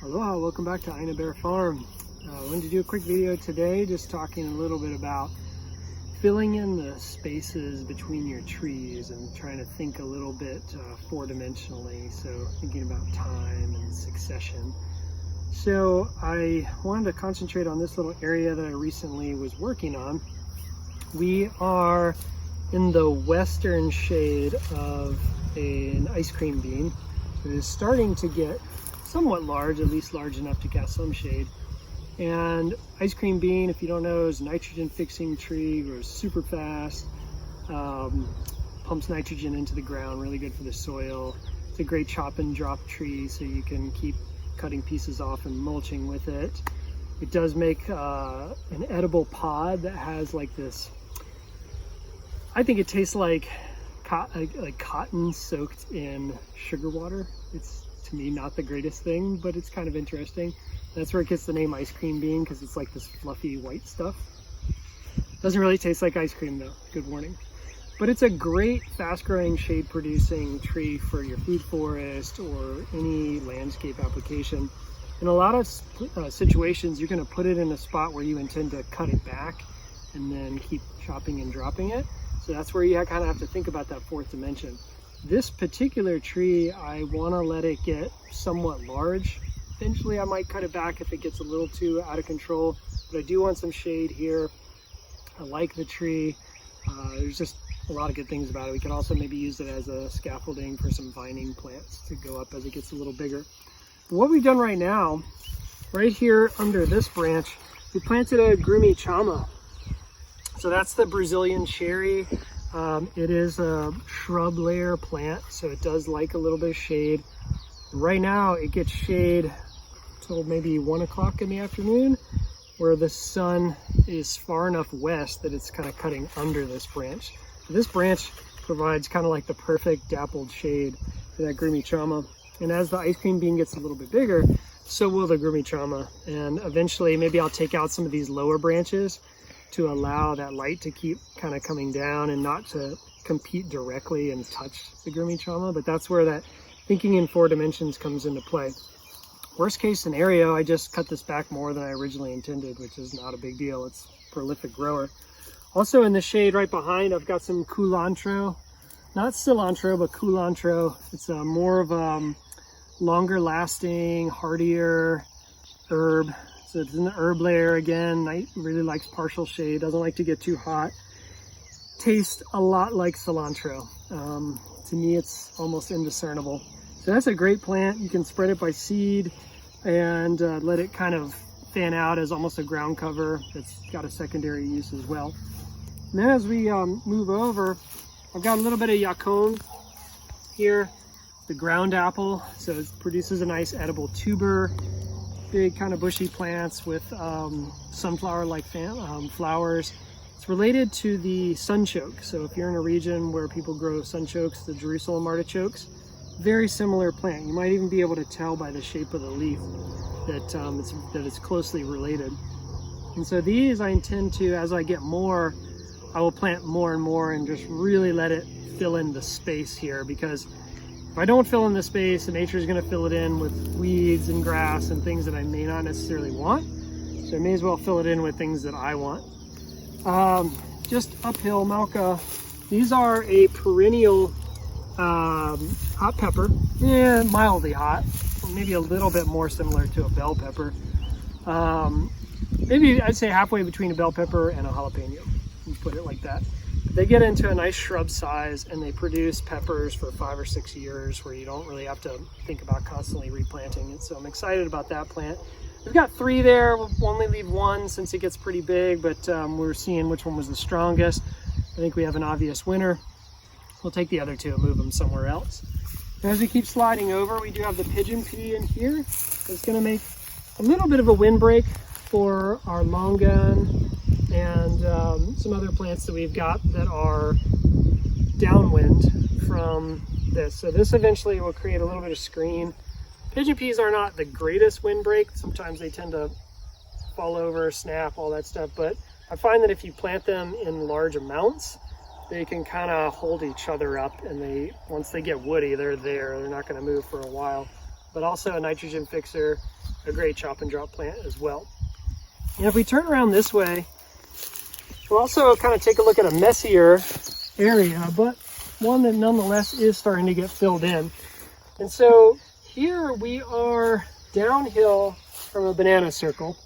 Aloha, welcome back to Aina Bear Farm. I wanted to do a quick video today just talking a little bit about filling in the spaces between your trees and trying to think a little bit four-dimensionally, so thinking about time and succession. So I wanted to concentrate on this little area that I recently was working on. We are in the western shade of an ice cream bean. It is starting to get somewhat large, at least large enough to cast some shade. And ice cream bean, if you don't know, is a nitrogen fixing tree, grows super fast, pumps nitrogen into the ground, really good for the soil. It's a great chop and drop tree, so you can keep cutting pieces off and mulching with it. It does make an edible pod that has like this, I think it tastes like cotton soaked in sugar water. It's, to me, not the greatest thing, but it's kind of interesting. That's where it gets the name ice cream bean, because it's like this fluffy white stuff. Doesn't really taste like ice cream though, good warning. But it's a great fast growing shade producing tree for your food forest or any landscape application. In a lot of situations, you're going to put it in a spot where you intend to cut it back and then keep chopping and dropping it. So that's where you kind of have to think about that fourth dimension. This particular tree, I want to let it get somewhat large. Eventually I might cut it back if it gets a little too out of control, but I do want some shade here. I like the tree. There's just a lot of good things about it. We can also maybe use it as a scaffolding for some vining plants to go up as it gets a little bigger. But what we've done right now, right here under this branch, we planted a grumi chama. So that's the Brazilian cherry. It is a shrub layer plant, so it does like a little bit of shade. Right now it gets shade till maybe 1 o'clock in the afternoon, where the sun is far enough west that it's kind of cutting under this branch. So this branch provides kind of like the perfect dappled shade for that grumi chama. And as the ice cream bean gets a little bit bigger, so will the grumi chama. And eventually maybe I'll take out some of these lower branches to allow that light to keep kind of coming down and not to compete directly and touch the grumi chama. But that's where that thinking in four dimensions comes into play. Worst case scenario, I just cut this back more than I originally intended, which is not a big deal. It's a prolific grower. Also in the shade right behind, I've got some Kulantro. Not cilantro, but Kulantro. It's a more of a longer lasting, hardier herb. So it's in the herb layer again. Really likes partial shade, doesn't like to get too hot. Tastes a lot like cilantro. To me, it's almost indiscernible. So that's a great plant. You can spread it by seed and let it kind of fan out as almost a ground cover. It's got a secondary use as well. And then as we move over, I've got a little bit of yacon here, the ground apple. So it produces a nice edible tuber. Big kind of bushy plants with sunflower-like flowers. It's related to the sunchoke. So if you're in a region where people grow sunchokes, the Jerusalem artichokes, very similar plant. You might even be able to tell by the shape of the leaf that it's closely related. And so these I intend to, as I get more, I will plant more and more and just really let it fill in the space here, because if I don't fill in the space, the nature is going to fill it in with weeds and grass and things that I may not necessarily want. So I may as well fill it in with things that I want. Just uphill, Malka. These are a perennial hot pepper. Yeah, mildly hot. Maybe a little bit more similar to a bell pepper. Maybe I'd say halfway between a bell pepper and a jalapeno. You put it like that. They get into a nice shrub size and they produce peppers for 5 or 6 years, where you don't really have to think about constantly replanting it. So I'm excited about that plant. We've got 3 there. We'll only leave 1 since it gets pretty big, but we're seeing which one was the strongest. I think we have an obvious winner. We'll take the other 2 and move them somewhere else. And as we keep sliding over, we do have the pigeon pea in here. It's going to make a little bit of a windbreak for our longan and some other plants that we've got that are downwind from this. So this eventually will create a little bit of screen. Pigeon peas are not the greatest windbreak. Sometimes they tend to fall over, snap, all that stuff. But I find that if you plant them in large amounts, they can kind of hold each other up, and once they get woody, they're there. They're not going to move for a while. But also a nitrogen fixer, a great chop and drop plant as well. And if we turn around this way, we'll also kind of take a look at a messier area, but one that nonetheless is starting to get filled in. And so here we are downhill from a banana circle,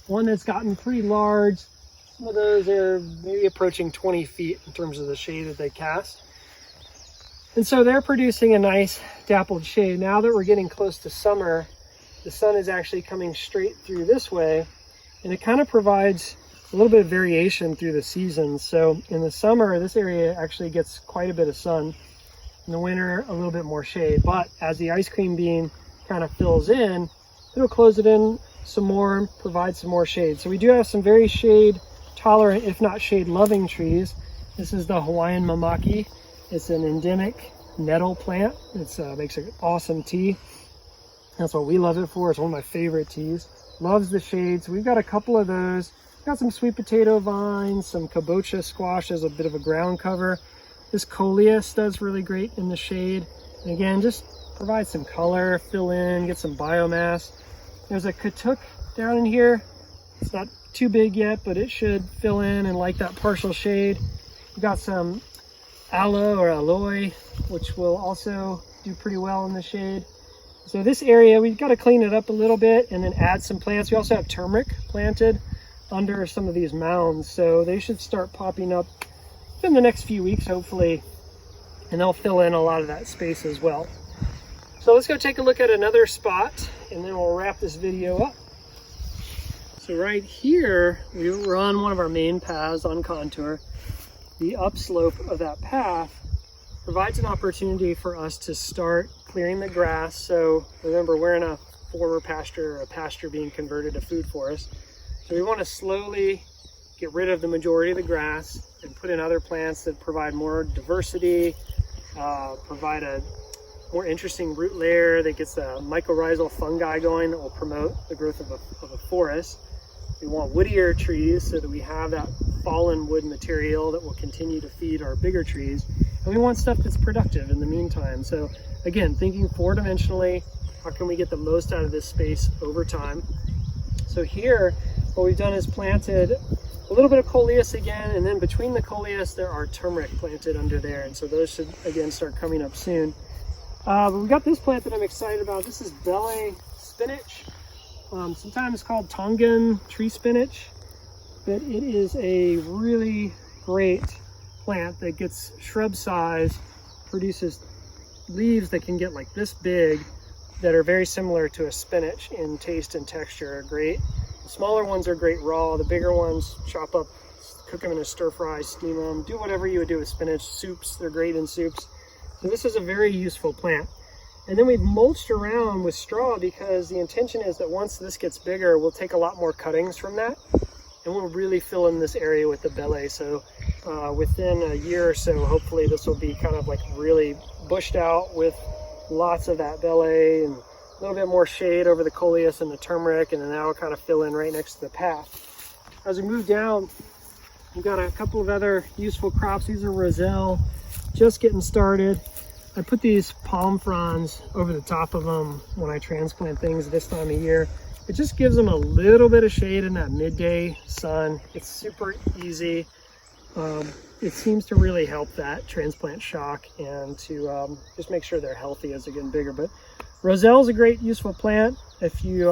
one that's gotten pretty large. Some of those are maybe approaching 20 feet in terms of the shade that they cast. And so they're producing a nice dappled shade. Now that we're getting close to summer, the sun is actually coming straight through this way, and it kind of provides a little bit of variation through the seasons. So in the summer, this area actually gets quite a bit of sun. In the winter, a little bit more shade. But as the ice cream bean kind of fills in, it'll close it in some more, provide some more shade. So we do have some very shade tolerant, if not shade loving trees. This is the Hawaiian mamaki. It's an endemic nettle plant. It makes an awesome tea. That's what we love it for. It's one of my favorite teas. Loves the shade. So we've got a couple of those. We've got some sweet potato vines, some kabocha squash as a bit of a ground cover. This coleus does really great in the shade. And again, just provide some color, fill in, get some biomass. There's a katuk down in here. It's not too big yet, but it should fill in and like that partial shade. We've got some aloe or aloe, which will also do pretty well in the shade. So this area, we've got to clean it up a little bit and then add some plants. We also have turmeric planted under some of these mounds, so they should start popping up in the next few weeks, hopefully, and they'll fill in a lot of that space as well. So let's go take a look at another spot, and then we'll wrap this video up. So right here, we're on one of our main paths on contour. The upslope of that path provides an opportunity for us to start clearing the grass. So remember, we're in a former pasture, or a pasture being converted to food forest. So we want to slowly get rid of the majority of the grass and put in other plants that provide more diversity, provide a more interesting root layer that gets the mycorrhizal fungi going that will promote the growth of a forest. We want woodier trees so that we have that fallen wood material that will continue to feed our bigger trees. And we want stuff that's productive in the meantime. So again, thinking four-dimensionally, how can we get the most out of this space over time? So here, what we've done is planted a little bit of coleus again, and then between the coleus, there are turmeric planted under there. And so those should, again, start coming up soon. But we've got this plant that I'm excited about. This is Ballet Spinach, sometimes called Tongan tree spinach. But it is a really great plant that gets shrub size, produces leaves that can get like this big, that are very similar to a spinach in taste and texture. Are great. The smaller ones are great raw. The bigger ones, chop up, cook them in a stir fry, steam them, do whatever you would do with spinach. Soups, they're great in soups. So this is a very useful plant. And then we've mulched around with straw because the intention is that once this gets bigger, we'll take a lot more cuttings from that and we'll really fill in this area with the belay. So within a year or so, hopefully this will be kind of like really bushed out with lots of that belay and a little bit more shade over the coleus and the turmeric, and then that'll kind of fill in right next to the path. As we move down, we've got a couple of other useful crops. These are Roselle, just getting started. I put these palm fronds over the top of them when I transplant things this time of year. It just gives them a little bit of shade in that midday sun. It's super easy. It seems to really help that transplant shock and to just make sure they're healthy as they're getting bigger. But Roselle is a great useful plant. If you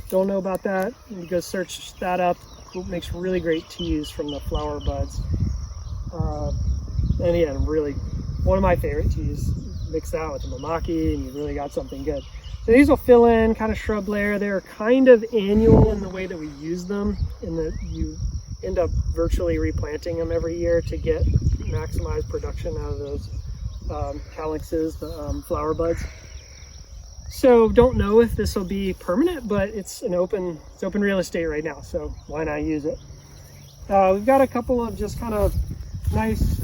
don't know about that, you go search that up. It makes really great teas from the flower buds. And yeah, really one of my favorite teas. Mix that with the mamaki and you've really got something good. So these will fill in kind of shrub layer. They're kind of annual in the way that we use them, in that you end up virtually replanting them every year to get maximized production out of those calyxes, the flower buds. So don't know if this will be permanent, but it's open real estate right now, so why not use it? We've got a couple of just kind of nice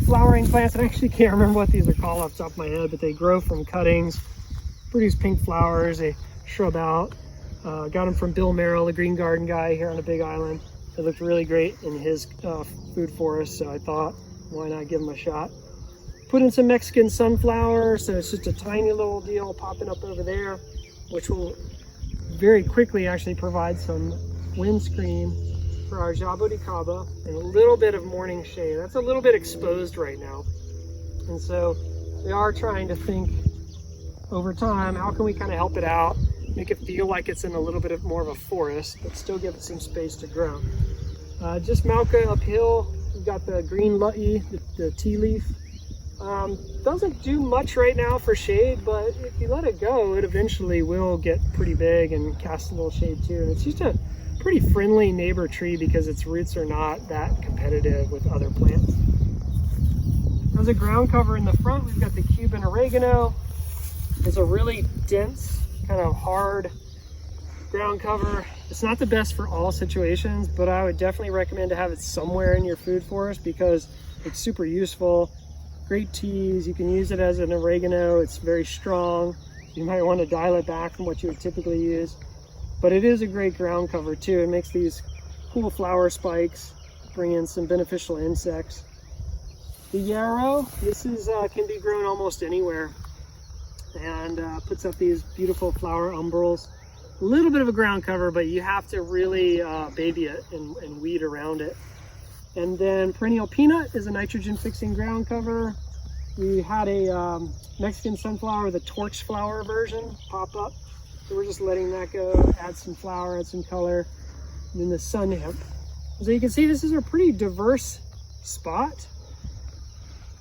flowering plants. I actually can't remember what these are called off the top of my head, but they grow from cuttings, produce pink flowers, they shrub out. Got them from Bill Merrill, the green garden guy here on the Big Island. They looked really great in his food forest, so I thought, why not give them a shot? Put in some Mexican sunflower, so it's just a tiny little deal popping up over there, which will very quickly actually provide some windscreen for our jaboticaba and a little bit of morning shade. That's a little bit exposed right now. And so we are trying to think over time, how can we kind of help it out, make it feel like it's in a little bit of more of a forest, but still give it some space to grow. Just Malka uphill, we've got the green luttey, the tea leaf. Doesn't do much right now for shade, but if you let it go, it eventually will get pretty big and cast a little shade too. And it's just a pretty friendly neighbor tree because its roots are not that competitive with other plants. As a ground cover in the front, we've got the Cuban oregano. It's a really dense, kind of hard ground cover. It's not the best for all situations, but I would definitely recommend to have it somewhere in your food forest because it's super useful. Great teas, you can use it as an oregano. It's very strong. You might want to dial it back from what you would typically use, but it is a great ground cover too. It makes these cool flower spikes, bring in some beneficial insects. The yarrow, this is can be grown almost anywhere and puts up these beautiful flower umbrels. A little bit of a ground cover, but you have to really baby it and weed around it. And then perennial peanut is a nitrogen fixing ground cover. We had a Mexican sunflower, the torch flower version, pop up. So we're just letting that go, add some flower, add some color. And then the sun hemp. So you can see this is a pretty diverse spot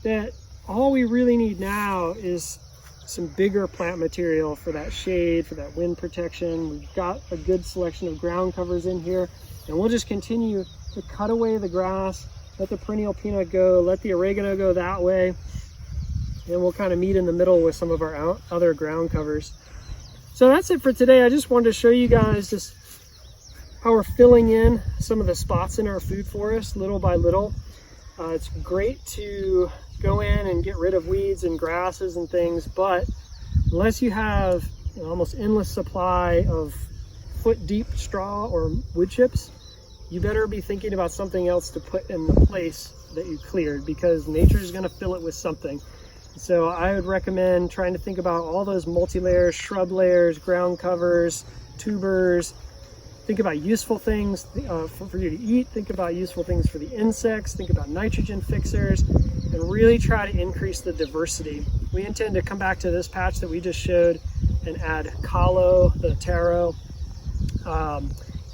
that all we really need now is some bigger plant material for that shade, for that wind protection. We've got a good selection of ground covers in here, and we'll just continue to cut away the grass, let the perennial peanut go, let the oregano go that way, and we'll kind of meet in the middle with some of our other ground covers. So that's it for today. I just wanted to show you guys just how we're filling in some of the spots in our food forest little by little. It's great to go in and get rid of weeds and grasses and things, but unless you have an almost endless supply of foot deep straw or wood chips, you better be thinking about something else to put in the place that you cleared, because nature is going to fill it with something. So I would recommend trying to think about all those multi-layers, shrub layers, ground covers, tubers. Think about useful things for you to eat. Think about useful things for the insects. Think about nitrogen fixers, and really try to increase the diversity. We intend to come back to this patch that we just showed and add callo, the taro,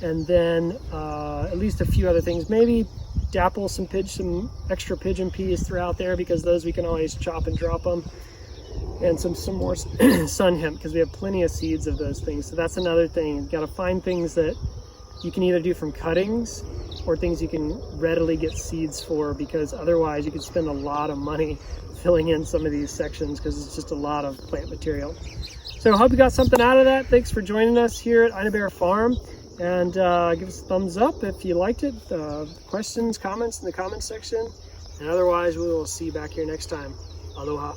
and then at least a few other things. Maybe dapple some extra pigeon peas throughout there, because those we can always chop and drop them. And some more sun hemp, because we have plenty of seeds of those things. So that's another thing. You've got to find things that you can either do from cuttings or things you can readily get seeds for, because otherwise you could spend a lot of money filling in some of these sections because it's just a lot of plant material. So I hope you got something out of that. Thanks for joining us here at Ina Bear Farm, and give us a thumbs up if you liked it. Questions, comments in the comments section, and otherwise we will see you back here next time. Aloha.